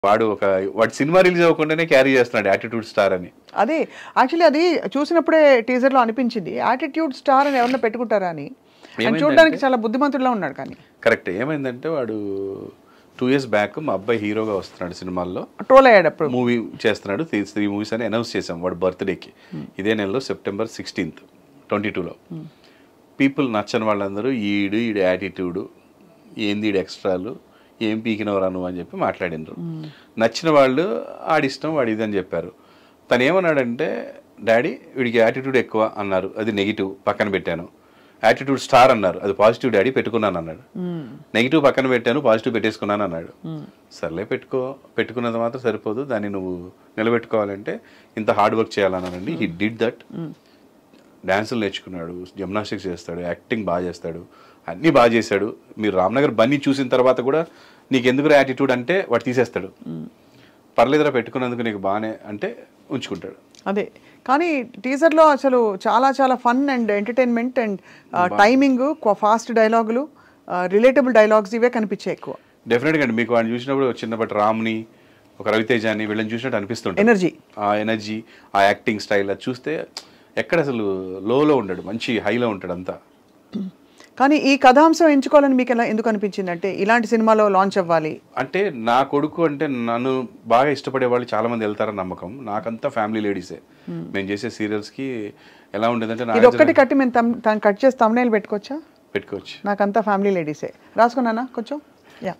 వాడు cinema release అవ్వకుండానే carry చేస్తున్నాడు యాటిట్యూడ్ స్టార్ అని. అదే యాక్చువల్లీ అది చూసినప్పుడే టీజర్ లో అనిపించింది యాటిట్యూడ్ స్టార్ అని ఎవరన్నా పెట్టుకుంటారా అని. చూడడానికి చాలా బుద్ధిమంతుడిలా ఉన్నాడు. కానీ కరెక్ట్ ఏమైందంటే వాడు 2 years బ్యాక్ మా అబ్బాయి హీరోగా వస్తున్నాడు సినిమాల్లో, ట్రోల్ అయ్యాడు. అప్పుడు మూవీ చేస్తున్నాడు, 3 movies అని అనౌన్స్ చేసాం వాడు బర్త్డేకి. ఇదే నెలలో September 16th 22లో పీపుల్ నచ్చని వాళ్ళందరూ ఈడు యాటిట్యూడు ఏంది ఈడు ఎక్స్ట్రాలు ఏం పీకినవరా నువ్వు అని చెప్పి మాట్లాడినరు. నచ్చిన వాళ్ళు ఆడిష్టం వాడి ఇది అని చెప్పారు. తను ఏమన్నాడంటే డాడీ వీడికి యాటిట్యూడ్ ఎక్కువ అన్నారు, అది నెగిటివ్ పక్కన పెట్టాను. యాటిట్యూడ్ స్టార్ అన్నారు, అది పాజిటివ్ డాడీ పెట్టుకున్నాను అన్నాడు. నెగిటివ్ పక్కన పెట్టాను పాజిటివ్ పెట్టేసుకున్నాను అన్నాడు. సర్లే పెట్టుకున్నది మాత్రం సరిపోదు, దాన్ని నువ్వు నిలబెట్టుకోవాలంటే ఇంత హార్డ్ వర్క్ చేయాలన్నానండి. He did that. డ్యాన్సులు నేర్చుకున్నాడు, జిమ్నాస్టిక్స్ చేస్తాడు, యాక్టింగ్ బాగా చేస్తాడు, అన్నీ బాగా చేశాడు. మీరు రామ్నగర్ బన్నీ చూసిన తర్వాత కూడా నీకు ఎందుకు యాటిట్యూడ్ అంటే వాడు తీసేస్తాడు. పర్లేదురా పెట్టుకున్నందుకు నీకు బాగానే అంటే ఉంచుకుంటాడు. అదే కానీ టీజర్లో అసలు చాలా చాలా fun and entertainment and timing, fast డైలాగులు, రిలేటబుల్ డైలాగ్స్ ఇవే కనిపించాయి ఎక్కువ. డెఫినెట్గా అండి. మీకు వాడిని చూసినప్పుడు చిన్నప్పటి రామ్ని, ఒక రవితేజాని వీళ్ళని చూసినట్టు అనిపిస్తుంటుంది. ఎనర్జీ, ఆ యాక్టింగ్ స్టైల్ అది చూస్తే ఎక్కడ అసలు లోలో ఉంటాడు, మంచి హైలో ఉంటాడు అంతా. కానీ ఈ కథాంశం ఎంచుకోవాలని మీకు ఎందుకు అనిపించింది? అంటే ఇలాంటి సినిమాలో లాంచ్ అవ్వాలి అంటే నా కొడుకు అంటే నన్ను బాగా ఇష్టపడే వాళ్ళు చాలా మంది వెళ్తారని నమ్మకం. నాకంతా ఫ్యామిలీ లేడీసే. మేము చేసే సీరియల్స్ కి ఎలా ఉండేదంటే ఇది ఒక్కటి కట్టి మేము కట్ చేసి తమ్నైల్ పెట్టుకోవచ్చు. నాకంతా ఫ్యామిలీ లేడీసే. రాసుకున్నానా కొంచెం?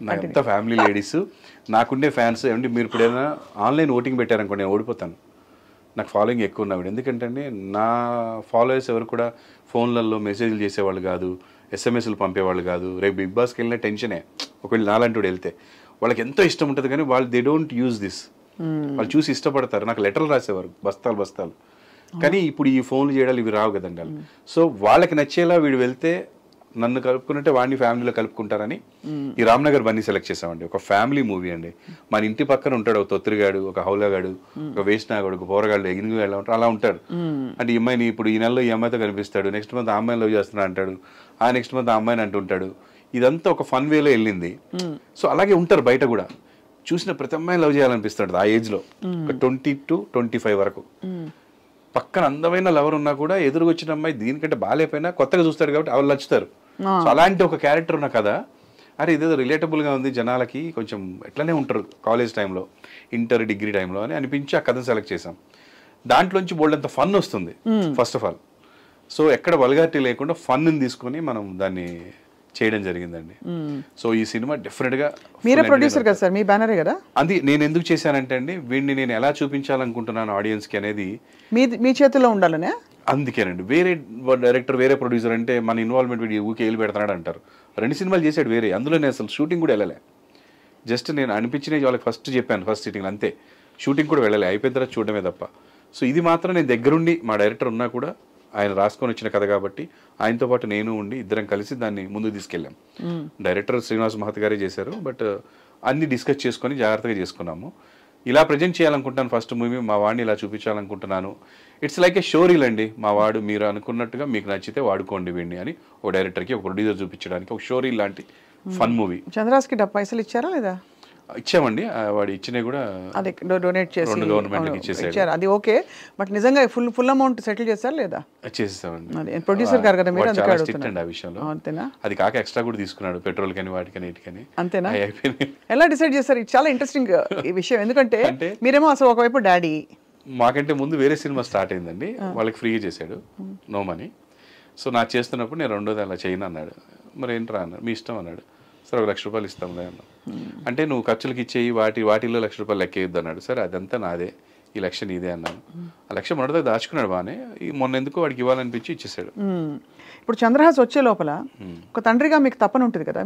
నాకంతా ఫ్యామిలీ లేడీస్. నాకుండే ఫ్యాన్స్ ఏమంటే మీరు ఇప్పుడు ఏదైనా ఆన్లైన్ ఓటింగ్ పెట్టారనుకో నేను ఓడిపోతాను. నాకు ఫాలోయింగ్ ఎక్కువ ఉన్నాడు. ఎందుకంటే నా ఫాలోయర్స్ ఎవరు కూడా ఫోన్లలో మెసేజ్లు చేసేవాళ్ళు కాదు, SMS పంపేవాళ్ళు కాదు. రేపు బిగ్ బాస్కి వెళ్ళిన టెన్షనే. ఒకవేళ నాలంటూ వెళ్తే వాళ్ళకి ఎంతో ఇష్టం ఉంటుంది, కానీ వాళ్ళు దే డోంట్ యూజ్ దిస్. వాళ్ళు చూసి ఇష్టపడతారు. నాకు లెటర్లు రాసేవారు బస్తాలు. కానీ ఇప్పుడు ఈ ఫోన్లు చేయడాలు ఇవి రావు కదండి. సో వాళ్ళకి నచ్చేలా వీడు వెళ్తే నన్ను కలుపుకున్నట్టే వాడిని ఫ్యామిలీలో కలుపుకుంటారని ఈ రామ్నగర్ బన్నీ సెలెక్ట్ చేసామండి. ఒక ఫ్యామిలీ మూవీ అండి. మన ఇంటి పక్కన ఉంటాడు ఒక తొత్తిరిగాడు, ఒక హౌలగాడు, ఒక వేసినాగాడు, ఒక పోరగాడు, ఎగిరిగా ఎలా ఉంటాడు అలా ఉంటాడు. అంటే ఈ అమ్మాయిని ఇప్పుడు ఈ నెలలో ఈ అమ్మాయితో కనిపిస్తాడు, నెక్స్ట్ మంత్ ఆ అమ్మాయిని లవ్ చేస్తున్నా అంటాడు, ఆ నెక్స్ట్ మంత్ ఆ అమ్మాయిని అంటుంటాడు. ఇదంతా ఒక ఫన్ వేలో వెళ్ళింది. సో అలాగే ఉంటారు బయట కూడా. చూసిన ప్రతి అమ్మాయిని లవ్ చేయాలనిపిస్తాడు ఆ ఏజ్ లో, ఒక 20 to 25 వరకు. పక్కన అందమైన లవర్ ఉన్నా కూడా ఎదురుగా వచ్చిన అమ్మాయి దీనికంటే బాగాలేపోయినా కొత్తగా చూస్తాడు కాబట్టి వాళ్ళు నచ్చుతారు. సో అలాంటి ఒక క్యారెక్టర్ ఉన్న కదా, అరే ఇదేదో రిలేటబుల్గా ఉంది, జనాలకి కొంచెం ఎట్లనే ఉంటారు కాలేజ్ టైంలో, ఇంటర్ డిగ్రీ టైంలో అని అనిపించి ఆ కథను సెలెక్ట్ చేసాం. దాంట్లోంచి బోల్డ్ అంత ఫన్ వస్తుంది ఫస్ట్ ఆఫ్ ఆల్. సో ఎక్కడ వల్గారిటీ లేకుండా ఫన్ తీసుకొని మనం దాన్ని చేయడం జరిగిందండి. సో ఈ సినిమా డెఫినెట్ గా మీరే ప్రొడ్యూసర్ కదా సార్, మీ బ్యానరే కదా. అది నేను ఎందుకు చేశానంటే అండి, వీడిని నేను ఎలా చూపించాలనుకుంటున్నాను ఆడియన్స్ కి అనేది మీ చేతిలో ఉండాలనే. అందుకేనండి. వేరే డైరెక్టర్ వేరే ప్రొడ్యూసర్ అంటే మన ఇన్వాల్వ్మెంట్ వీడియో ఊకే వెళ్ళి పెడతాడు అంటారు. 2 సినిమాలు చేశాడు వేరే, అందులో నేను అసలు షూటింగ్ కూడా వెళ్ళలే. జస్ట్ నేను అనిపించినవి వాళ్ళకి ఫస్ట్ చెప్పాను ఫస్ట్ సిట్టింగ్ అంతే. షూటింగ్ కూడా వెళ్ళలే, అయిపోయిన తర్వాత చూడడమే తప్ప. సో ఇది మాత్రం నేను దగ్గరుండి, మా డైరెక్టర్ ఉన్నా కూడా ఆయన రాసుకొని వచ్చిన కథ కాబట్టి ఆయనతో పాటు నేను ఉండి ఇద్దరం కలిసి దాన్ని ముందుకు తీసుకెళ్ళాం. డైరెక్టర్ శ్రీనివాస్ మహత్ గారే చేశారు, బట్ అన్ని డిస్కస్ చేసుకొని జాగ్రత్తగా చేసుకున్నాము. ఇలా ప్రజెంట్ చేయాలనుకుంటాను ఫస్ట్ మూవీ, మా వాడిని ఇలా చూపించాలనుకుంటున్నాను. ఇట్స్ లైక్ ఏ షోరీల్ అండి. మా వాడు మీరు అనుకున్నట్టుగా మీకు నచ్చితే వాడుకోండి వీడిని అని ఒక డైరెక్టర్కి ఒక ప్రొడ్యూసర్ చూపించడానికి ఒక షోరీల్ లాంటి ఫన్ మూవీ. చంద్రాస్కి పైసలు ఇచ్చారా లేదా? ఇచ్చామండి. వాడు ఇచ్చినవి కూడా అదే డొనేట్ చేసి గవర్నమెంట్కి ఇచ్చేసారు. అది ఓకే, బట్ నిజంగా ఫుల్ అమౌంట్ సెటిల్ చేశారా లేదా? చేసేసామండి. ప్రొడ్యూసర్ గారు కదా మీరు, చాలా స్ట్రిక్ట్ అండి ఆ విషయంలో. అంతేనా? అది కాక ఎక్స్ట్రా కూడా తీసుకున్నాడు, పెట్రోల్ కానీ వాటికని ఇటుకని. అంతేనా? ఎలా డిసైడ్ చేస్తారు? ఇది చాలా ఇంట్రెస్టింగ్ ఈ విషయం. ఎందుకంటే మీరేమో అసలు ఒకవైపు డాడీ, మాకంటే ముందు వేరే సినిమా స్టార్ట్ అయిందండి, వాళ్ళకి ఫ్రీగా చేశాడు, నో మనీ. సో నాకు చేస్తున్నప్పుడు నేను 2వ అలా చేయను అన్నాడు. మరి ఏంట్రా అన్నాడు, మీ ఇష్టం అన్నాడు. సరే ₹1,00,000 ఇస్తాంలే అన్నాడు. అంటే నువ్వు ఖర్చులకి ఇచ్చేయి, వాటిల్లో ₹1,00,000 లెక్కేయొద్దు అన్నాడు. సరే అదంతా నాదే, ఈ లక్ష్యం నీదే అన్నాను. ఆ లక్ష్యం మొదటిదాకా దాచుకున్నాడు బాగానే, మొన్న ఎందుకో వాడికి ఇవ్వాలనిపించి ఇచ్చేసాడు. ఇప్పుడు చంద్రహాస్ వచ్చే లోపల ఒక తండ్రిగా మీకు తప్పని ఉంటుంది కదా,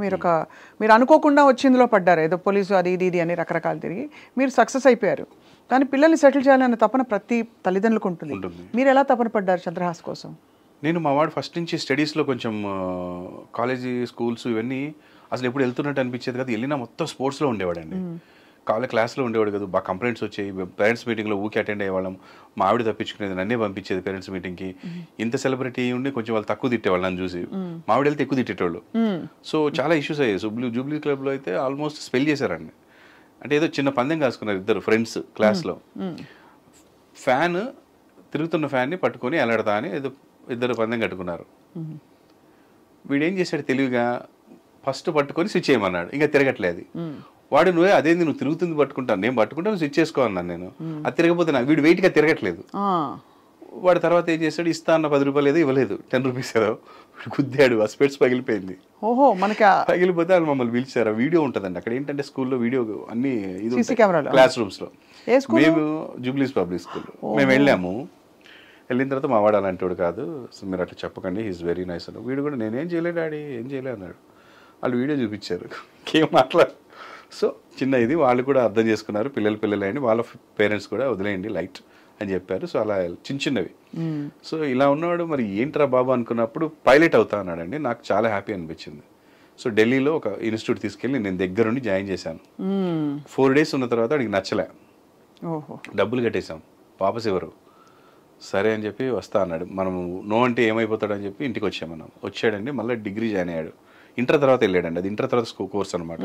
మీరు అనుకోకుండా వచ్చిందిలో పడ్డారు, ఏదో పోలీసు అది ఇది అని రకరకాలు తిరిగి మీరు సక్సెస్ అయిపోయారు. కానీ పిల్లల్ని సెటిల్ చేయాలనే తపన ప్రతి తల్లిదండ్రులకు ఉంటుంది. మీరు ఎలా తపన పడ్డారు చంద్రహాస్ కోసం? నేను మా వాడు ఫస్ట్ నుంచి స్టడీస్లో కొంచెం కాలేజీ స్కూల్స్ ఇవన్నీ అసలు ఎప్పుడు వెళ్తున్నట్టు అనిపించేది కదా. వెళ్ళినా మొత్తం స్పోర్ట్స్లో ఉండేవాడండి. క్లాస్లో ఉండేవాడు కదా. బాగా కంప్లైంట్స్ వచ్చాయి. పేరెంట్స్ మీటింగ్లో ఊకే అటెండ్ అయ్యేవాళ్ళం. మా ఆవిడ తప్పించుకునేది, నన్నే పంపించేది పేరెంట్స్ మీటింగ్కి. ఇంత సెలబ్రిటీ ఉండి కొంచెం వాళ్ళు తక్కువ తిట్టేవాళ్ళు నన్ను చూసి. మా ఆవిడ వెళ్తే ఎక్కువ తిట్టేటోళ్ళు. సో చాలా ఇష్యూస్ అయ్యాయి. జూబ్లీ క్లబ్లో అయితే ఆల్మోస్ట్ స్పెల్ చేశారండి. అంటే ఏదో చిన్న పందెం కాసుకున్నారు ఇద్దరు ఫ్రెండ్స్ క్లాస్లో. ఫ్యాన్ తిరుగుతున్న ఫ్యాన్ని పట్టుకొని ఎలాడతా అని ఏదో ఇద్దరు పందెం కట్టుకున్నారు. వీడేం చేశాడు తెలివిగా ఫస్ట్ పట్టుకొని స్విచ్ చేయమన్నాడు, ఇంకా తిరగట్లేదు. వాడు నువ్వే అదేంది నువ్వు తిరుగుతుంది పట్టుకుంటాను, నేను పట్టుకుంటాను స్విచ్ చేసుకోవాలన్నాను నేను. అది తిరగపోతే వీడు వెయిట్గా తిరగట్లేదు. వాడు తర్వాత ఏం చేశాడు, ఇస్తా అన్న 10 రూపాయలు ఏదో ఇవ్వలేదు, 10 రూపీస్ ఏదో గుద్దాడు, ఆ స్పెట్స్ పగిలిపోయింది. ఓహో, మనకి పగిలిపోతే వాళ్ళు మమ్మల్ని పిలిచారు. వీడియో ఉంటుందండి అక్కడ. ఏంటంటే స్కూల్లో వీడియో అన్ని సీసీ కెమెరాలు క్లాస్ రూమ్స్లో. మేము జూబ్లీస్ పబ్లిక్ స్కూల్ మేము వెళ్ళాము. వెళ్ళిన తర్వాత మా వాడు అలాంటి వాడు కాదు, సో మీరు అట్లా చెప్పకండి, హీస్ వెరీ నైస్ అన్నాడు. వీడు కూడా నేనేం చేయలేదు డాడీ, ఏం చేయలేదు అన్నాడు. వాళ్ళు వీడియో చూపించారు, ఏం మాట్లాడు. సో చిన్న ఇది వాళ్ళు కూడా అర్థం చేసుకున్నారు, పిల్లలు వాళ్ళ పేరెంట్స్ కూడా వదిలేయండి లైట్ అని చెప్పారు. సో అలా చిన్నవి. సో ఇలా ఉన్నవాడు మరి ఏంట్రా బాబు అనుకున్నప్పుడు పైలట్ అవుతా అన్నాడండి. నాకు చాలా హ్యాపీ అనిపించింది. సో ఢిల్లీలో ఒక ఇన్స్టిట్యూట్ తీసుకెళ్ళి నేను దగ్గరుండి జాయిన్ చేశాను. 4 days ఉన్న తర్వాత వాడికి నచ్చలే, డబ్బులు కట్టేశాం, వాపస్ ఎవరు సరే అని చెప్పి వస్తా అన్నాడు. మనం నో అంటే ఏమైపోతాడని చెప్పి ఇంటికి వచ్చాం. మనం వచ్చాడండి, మళ్ళీ డిగ్రీ జాయిన్ అయ్యాడు. ఇంటర్ తర్వాత వెళ్ళాడండి. అది ఇంటర్ తర్వాత కోర్స్ అనమాట.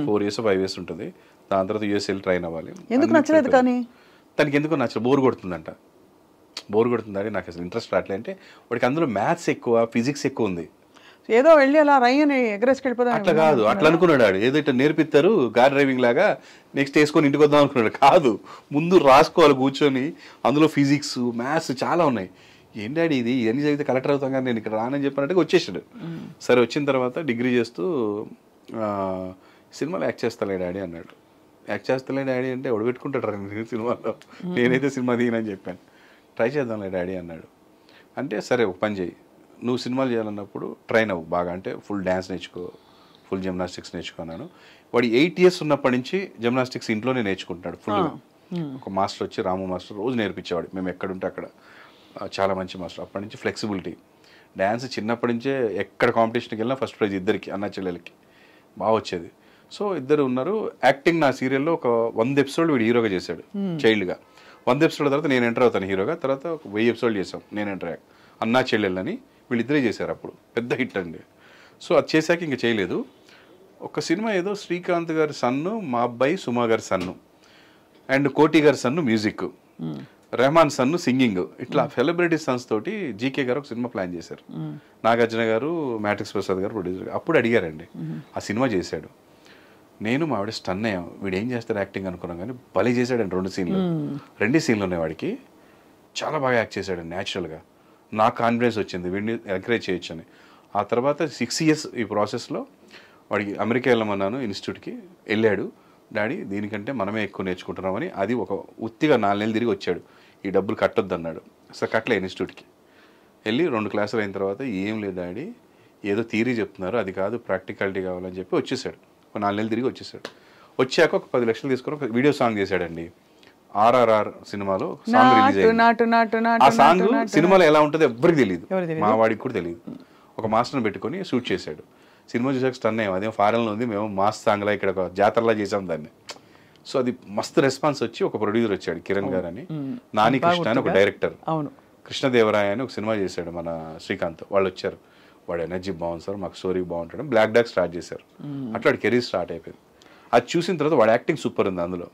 4 years 5 years ఉంటుంది. దాని తర్వాత యూఎస్ వెళ్ళి ట్రైన్ అవ్వాలి. ఎందుకు నచ్చలేదు కానీ తనకి ఎందుకో నచ్చలేదు, బోర్ కొడుతుందంట. బోర్ కొడుతుందని నాకు అసలు ఇంట్రెస్ట్ రావట్లే. అంటే వాడికి అందులో మ్యాథ్స్ ఎక్కువ, ఫిజిక్స్ ఎక్కువ ఉంది. ఏదో వెళ్ళి అలా రయ్యని ఎగరేసుకెళ్ళిపోదాం అట్లా కాదు, అట్లా అనుకున్నాడు. ఆడు ఏదో ఇట్లా నేర్పిస్తారు కార్ డ్రైవింగ్ లాగా, నెక్స్ట్ వేసుకొని ఇంటికి వద్దాం అనుకున్నాడు. కాదు, ముందు రాసుకోవాలి కూర్చొని, అందులో ఫిజిక్స్ మ్యాథ్స్ చాలా ఉన్నాయి. ఏం డాడీ ఇది, ఇవన్నీ చదివితే కలెక్టర్ అవుతాం కానీ నేను ఇక్కడ రానని చెప్పినట్టుగా వచ్చేసాడు. సరే వచ్చిన తర్వాత డిగ్రీ చేస్తూ సినిమాలో యాక్ట్ చేస్తాలే డాడీ అన్నాడు. యాక్ట్ చేస్తాలే డాడీ అంటే ఒడబెట్టుకుంటాడు సినిమాలో, నేనైతే సినిమా తీయనని చెప్పాను. ట్రై చేద్దాంలే డాడీ అన్నాడు. అంటే సరే ఒక పని చేయి, నువ్వు సినిమాలు చేయాలన్నప్పుడు ట్రైన్ అవ్వు బాగా, అంటే ఫుల్ డ్యాన్స్ నేర్చుకో, ఫుల్ జిమ్నాస్టిక్స్ నేర్చుకున్నాను. వాడు 8 years ఉన్నప్పటి నుంచి జిమ్నాస్టిక్స్ ఇంట్లోనే నేర్చుకుంటున్నాడు ఫుల్గా. ఒక మాస్టర్ వచ్చి రాము మాస్టర్ రోజు నేర్పించేవాడు, మేము ఎక్కడుంటే అక్కడ. చాలా మంచి మాస్టర్. అప్పటి నుంచి ఫ్లెక్సిబిలిటీ, డ్యాన్స్ చిన్నప్పటి నుంచే ఎక్కడ కాంపిటీషన్కి వెళ్ళినా ఫస్ట్ ప్రైజ్ ఇద్దరికి, అన్న చెల్లెలకి బాగా వచ్చేది. సో ఇద్దరు ఉన్నారు. యాక్టింగ్ నా సీరియల్లో ఒక 100 episodes వీడు హీరోగా చేశాడు చైల్డ్గా. 100 episodes తర్వాత నేను ఎంటర్ అవుతాను హీరోగా. తర్వాత ఒక 1000 episodes చేసాం నేను ఎంటర్ అయ్యాక. అన్నా చెల్లెళ్ళని వీళ్ళిద్దరే చేశారు, అప్పుడు పెద్ద హిట్ అండి. సో అది చేశాక ఇంకా చేయలేదు. ఒక సినిమా ఏదో శ్రీకాంత్ గారి సన్ను, మా అబ్బాయి సుమా గారి సన్ను, అండ్ కోటి గారి సన్ను మ్యూజిక్, రెహమాన్ సన్ను సింగింగ్, ఇట్లా సెలబ్రిటీ సన్స్ తోటి జీకే గారు ఒక సినిమా ప్లాన్ చేశారు. నాగార్జున గారు, మ్యాట్రిక్స్ ప్రసాద్ గారు ప్రొడ్యూసర్. అప్పుడు అడిగారండి, ఆ సినిమా చేశాడు. నేను మా ఆవిడ స్టన్ అయ్యాం, వీడు ఏం చేస్తాడు యాక్టింగ్ అనుకున్నాం, కానీ భలే చేశాడండి. 2 scenes, 2 scenes ఉన్నాయి వాడికి. చాలా బాగా యాక్ట్ చేశాడు న్యాచురల్గా. నాకు కాన్ఫిడెన్స్ వచ్చింది, వీడిని ఎంకరేజ్ చేయొచ్చు అని. ఆ తర్వాత 6 years ఈ ప్రాసెస్లో వాడికి అమెరికా వెళ్ళమన్నాను, ఇన్స్టిట్యూట్కి వెళ్ళాడు. డాడీ దీనికంటే మనమే ఎక్కువ నేర్చుకుంటున్నామని, అది ఒక ఉత్తిగా 4 నెలలు తిరిగి వచ్చాడు. ఈ డబ్బులు కట్టొద్దు అన్నాడు. అసలు కట్టలే. ఇన్స్టిట్యూట్కి వెళ్ళి 2 classes అయిన తర్వాత ఏం లేదు డాడీ, ఏదో థియరీ చెప్తున్నారు, అది కాదు ప్రాక్టికాలిటీ కావాలని చెప్పి వచ్చేసాడు. ఒక 4 నెలలు తిరిగి వచ్చేసాడు. వచ్చాక ఒక 10 లక్షలు తీసుకొని ఒక వీడియో సాంగ్ చేశాడండి. RRR సినిమాలో సాంగ్ రిలీజ్ అయింది. ఆ సాంగ్ సినిమాలో ఎలా ఉంటుందో ఎవరికి తెలియదు, మా వాడికి కూడా తెలియదు. ఒక మాస్టర్ని పెట్టుకొని షూట్ చేశాడు. సినిమా చూసాక స్టన్ అయ్యాం, అదేమో ఫారెన్లో ఉంది, మేము మాస్ సాంగ్లా ఇక్కడ ఒక జాతరలా చేసాం దాన్ని. సో అది మస్తు రెస్పాన్స్ వచ్చి ఒక ప్రొడ్యూసర్ వచ్చాడు కిరణ్ గారు అని, నాని కృష్ణ అని ఒక డైరెక్టర్, కృష్ణదేవరాయ అని ఒక సినిమా చేశాడు మన శ్రీకాంత్. వాళ్ళు వచ్చారు, వాడు ఎనర్జీ బాగుంది సార్, మాకు స్టోరీ బాగుంటాడు. బ్లాక్ డాగ్ స్టార్ట్ చేశారు. అట్లా వాడి కెరీర్ స్టార్ట్ అయిపోయింది. అది చూసిన తర్వాత వాడు యాక్టింగ్ సూపర్ ఉంది అందులో.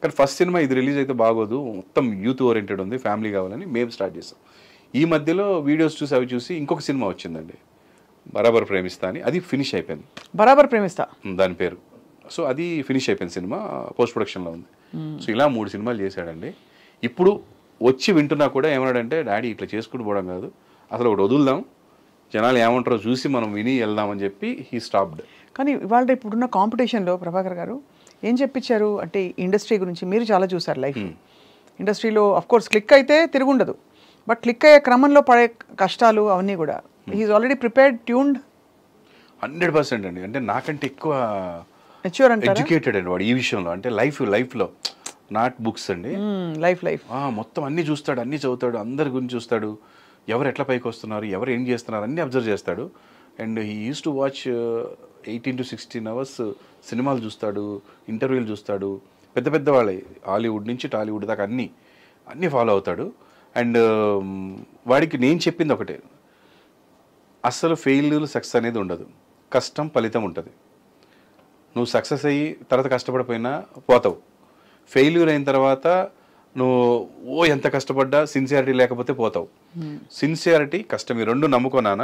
కానీ ఫస్ట్ సినిమా ఇది రిలీజ్ అయితే బాగోదు, మొత్తం యూత్ ఓరియంటెడ్ ఉంది, ఫ్యామిలీ కావాలని మేము స్టార్ట్ చేసాం. ఈ మధ్యలో వీడియోస్ చూసి అవి చూసి ఇంకొక సినిమా వచ్చిందండి, బరాబర్ ప్రేమిస్తా అని. అది ఫినిష్ అయిపోయింది, బరాబర్ ప్రేమిస్తా దాని పేరు. సో అది ఫినిష్ అయిపోయింది, సినిమా పోస్ట్ ప్రొడక్షన్లో ఉంది. సో ఇలా 3 సినిమాలు చేశాడండి. ఇప్పుడు వచ్చి వింటున్నా కూడా ఏమన్నాడంటే, డాడీ ఇట్లా చేసుకుంటూ పోవడం కాదు, అసలు ఒకటి వదులుదాం, జనాలు ఏమంటారో చూసి మనం విని వెళ్దామని చెప్పి హీ స్టాప్డ్. కానీ ఇవాళ ఇప్పుడున్న కాంపిటీషన్లో ప్రభాకర్ గారు ఏం చెప్పించారు అంటే, ఇండస్ట్రీ గురించి మీరు చాలా చూసారు లైఫ్. ఇండస్ట్రీలో అఫ్కోర్స్ క్లిక్ అయితే తిరుగుండదు, బట్ క్లిక్ అయ్యే క్రమంలో పడే కష్టాలు అవన్నీ కూడా హీఈస్ ఆల్రెడీ ప్రిపేర్డ్, ట్యూన్డ్ 100% అండి. అంటే నాకంటే ఎక్కువ మెచ్యూర్ అంటే ఎడ్యుకేటెడ్ అండి వాడు ఈ విషయంలో. అంటే లైఫ్లో నాట్ బుక్స్ అండి, లైఫ్ మొత్తం అన్నీ చూస్తాడు, అన్నీ చదువుతాడు, అందరి గురించి చూస్తాడు, ఎవరు ఎట్లా పైకి వస్తున్నారు, ఎవరు ఏం చేస్తున్నారు అన్నీ అబ్జర్వ్ చేస్తాడు. And he use to watch 18 to 16 hours సినిమాలు చూస్తాడు, ఇంటర్వ్యూలు చూస్తాడు, పెద్ద పెద్ద వాళ్ళే హాలీవుడ్ నుంచి టాలీవుడ్ దాకా అన్నీ ఫాలో అవుతాడు. అండ్ వాడికి నేను చెప్పింది ఒకటే, అస్సలు ఫెయిల్యూర్ సక్సెస్ అనేది ఉండదు, కష్టం ఫలితం ఉంటుంది. నువ్వు సక్సెస్ అయ్యి తర్వాత కష్టపడిపోయినా పోతావు, ఫెయిల్యూర్ అయిన తర్వాత నువ్వు ఎంత కష్టపడ్డా సిన్సియారిటీ లేకపోతే పోతావు. సిన్సియారిటీ కష్టం ఈ రెండు నమ్ముకున్నానా